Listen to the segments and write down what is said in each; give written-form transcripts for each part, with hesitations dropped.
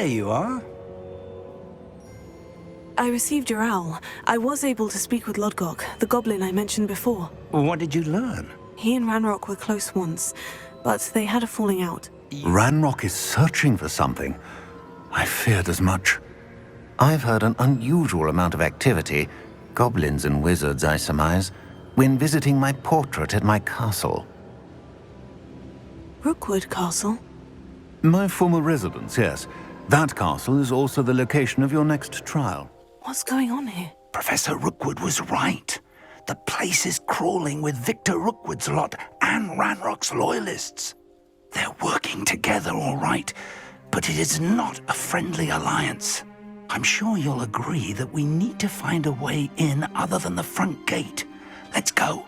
there you are. I received your owl. I was able to speak with Lodgok, the goblin I mentioned before. What did you learn? He and Ranrock were close once, but they had a falling out. Ranrock is searching for something. I feared as much. I've heard an unusual amount of activity, goblins and wizards, I surmise, when visiting my portrait at my castle. Rookwood Castle? My former residence, yes. That castle is also the location of your next trial. What's going on here? Professor Rookwood was right. The place is crawling with Victor Rookwood's lot and Ranrock's loyalists. They're working together, all right, but it is not a friendly alliance. I'm sure you'll agree that we need to find a way in other than the front gate. Let's go.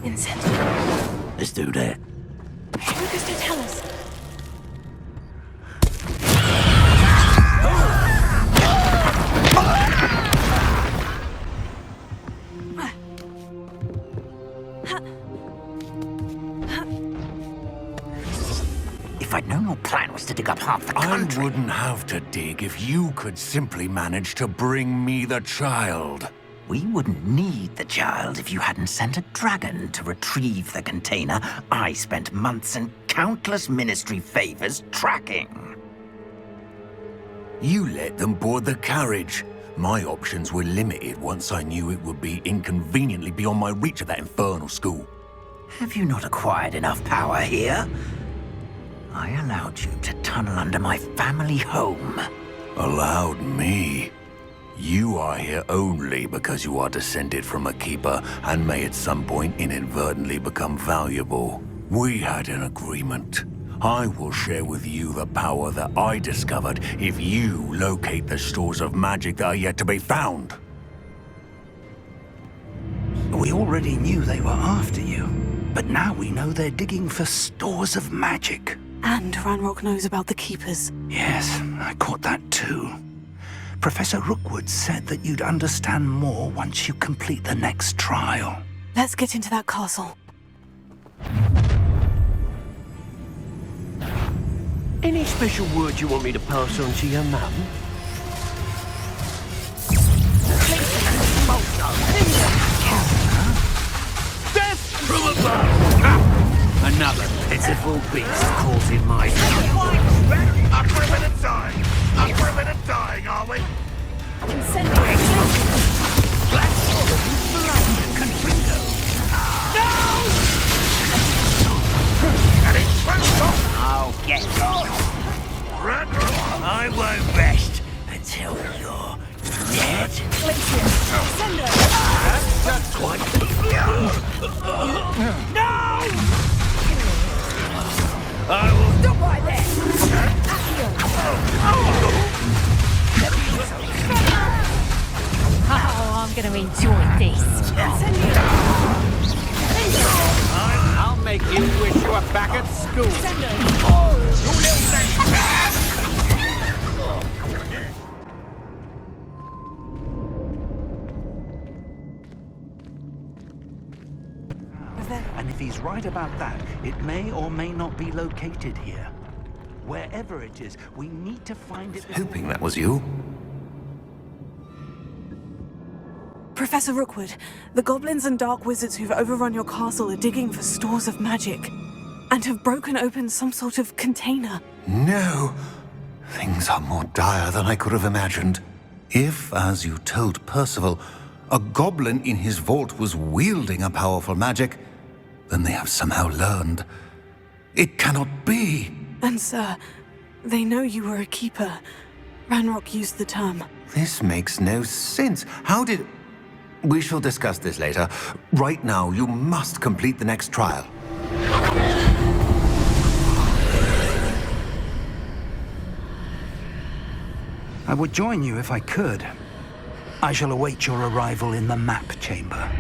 Incendiary. Let's do that. Lucas, don't tell us. If I'd known your plan was to dig up half the country... I wouldn't have to dig if you could simply manage to bring me the child. We wouldn't need the child if you hadn't sent a dragon to retrieve the container I spent months and countless ministry favors tracking. You let them board the carriage. My options were limited once I knew it would be inconveniently beyond my reach at that infernal school. Have you not acquired enough power here? I allowed you to tunnel under my family home. Allowed me? You are here only because you are descended from a keeper and may at some point inadvertently become valuable. We had an agreement. I will share with you the power that I discovered if you locate the stores of magic that are yet to be found. We already knew they were after you, but now we know they're digging for stores of magic. And Ranrock knows about the Keepers. Yes, I caught that too. Professor Rookwood said that you'd understand more once you complete the next trial. Let's get into that castle. Any special word you want me to pass on to your mum? Death from above! Another pitiful beast caught in my... Up for a minute dying! Up for a minute dying, are we? Incendiary. And it's I'll get I won't rest until you're dead. That's quite... No! I will... Stop right there! Oh, I'm gonna enjoy this. I'll make you wish you were back at school. And if he's right about that, it may or may not be located here. Wherever it is, we need to find it... Hoping that was you. Professor Rookwood, the goblins and dark wizards who've overrun your castle are digging for stores of magic and have broken open some sort of container. No. Things are more dire than I could have imagined. If, as you told Percival, a goblin in his vault was wielding a powerful magic, then they have somehow learned. It cannot be. And sir, they know you were a keeper. Ranrock used the term. This makes no sense. How did... We shall discuss this later. Right now, you must complete the next trial. I would join you if I could. I shall await your arrival in the map chamber.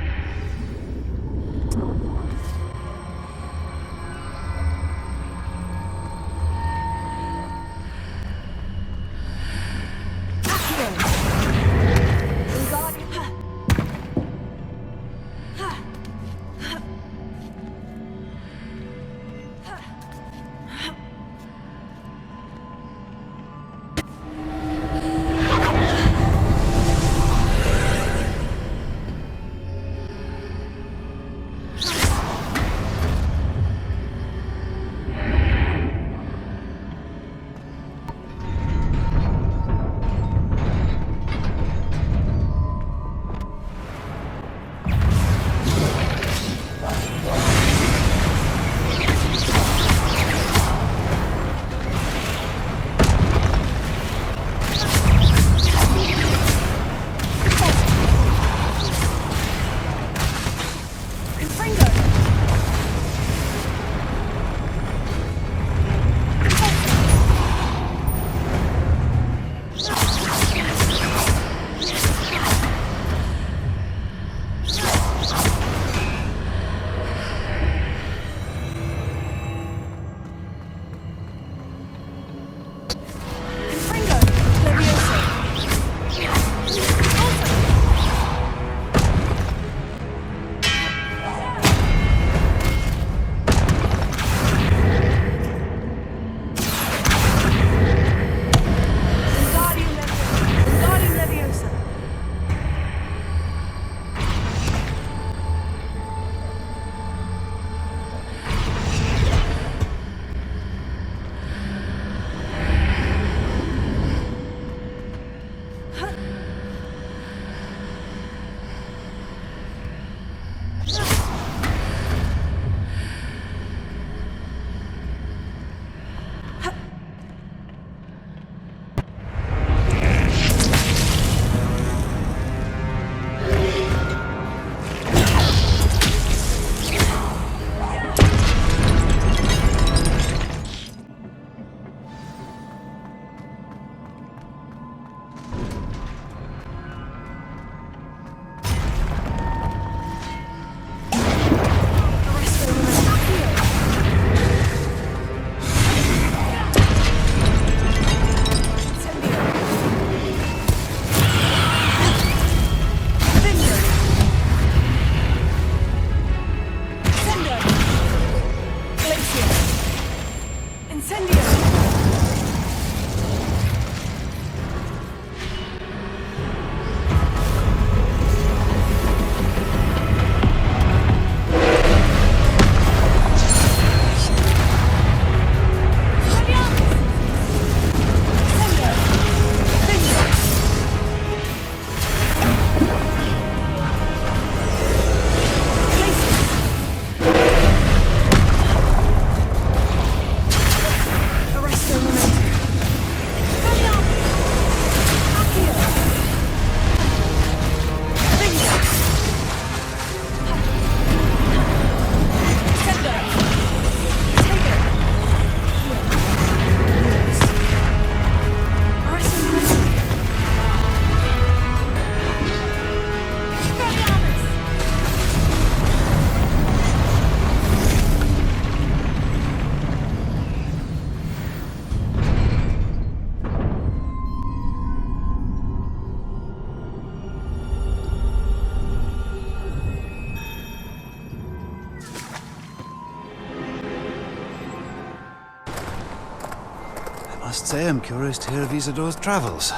Must say I'm curious to hear of Isidore's travels.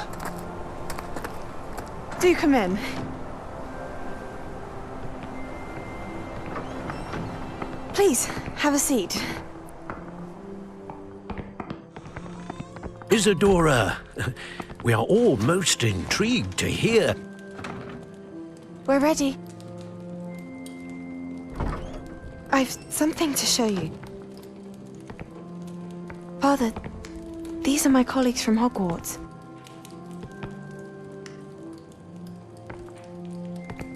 Do come in. Please, have a seat. Isadora, we are all most intrigued to hear. We're ready. I've something to show you. Father, these are my colleagues from Hogwarts.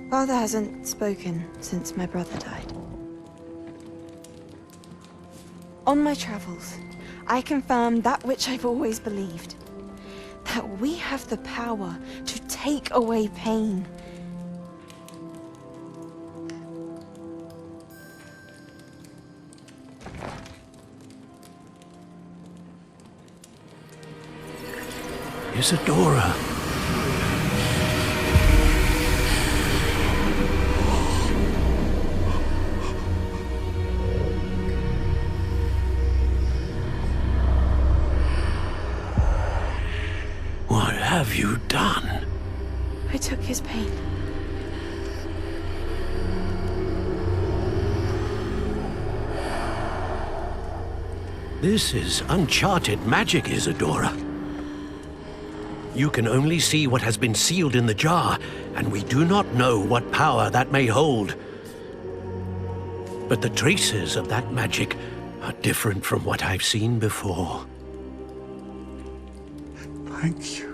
Father hasn't spoken since my brother died. On my travels, I confirmed that which I've always believed. That we have the power to take away pain. Isadora. What have you done? I took his pain. This is uncharted magic, Isadora. You can only see what has been sealed in the jar, and we do not know what power that may hold. But the traces of that magic are different from what I've seen before. Thank you.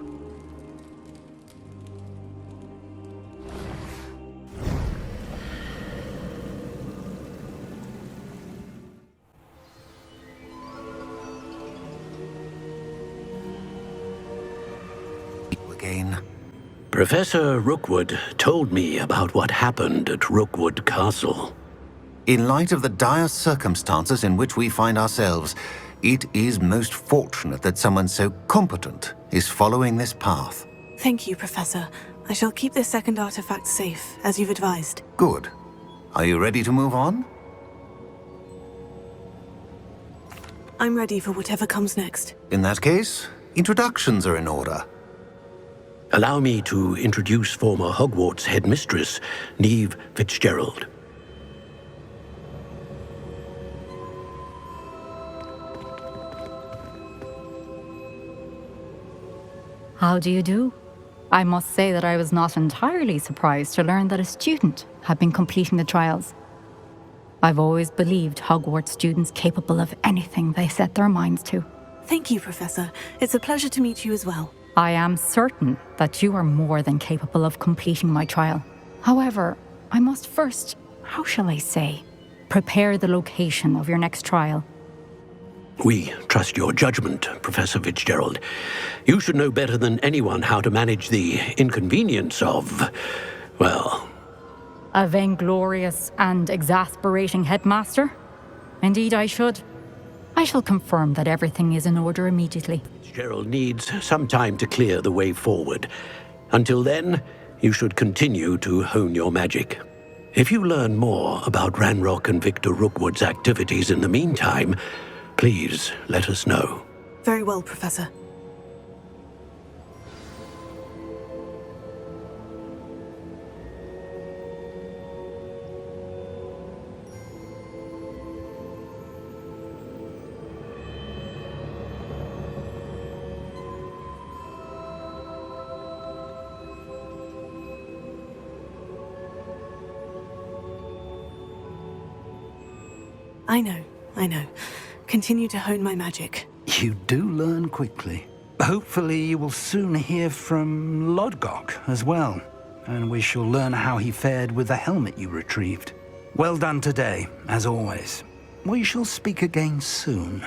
Again. Professor Rookwood told me about what happened at Rookwood Castle. In light of the dire circumstances in which we find ourselves, it is most fortunate that someone so competent is following this path. Thank you, Professor. I shall keep this second artifact safe, as you've advised. Good. Are you ready to move on? I'm ready for whatever comes next. In that case, introductions are in order. Allow me to introduce former Hogwarts headmistress, Neve Fitzgerald. How do you do? I must say that I was not entirely surprised to learn that a student had been completing the trials. I've always believed Hogwarts students capable of anything they set their minds to. Thank you, Professor. It's a pleasure to meet you as well. I am certain that you are more than capable of completing my trial. However, I must first, how shall I say, prepare the location of your next trial. We trust your judgment, Professor Fitzgerald. You should know better than anyone how to manage the inconvenience of, well... A vainglorious and exasperating headmaster? Indeed I should. I shall confirm that everything is in order immediately. Fitzgerald needs some time to clear the way forward. Until then, you should continue to hone your magic. If you learn more about Ranrock and Victor Rookwood's activities in the meantime, please let us know. Very well, Professor. I know. Continue to hone my magic. You do learn quickly. Hopefully you will soon hear from Lodgok as well, and we shall learn how he fared with the helmet you retrieved. Well done today, as always. We shall speak again soon.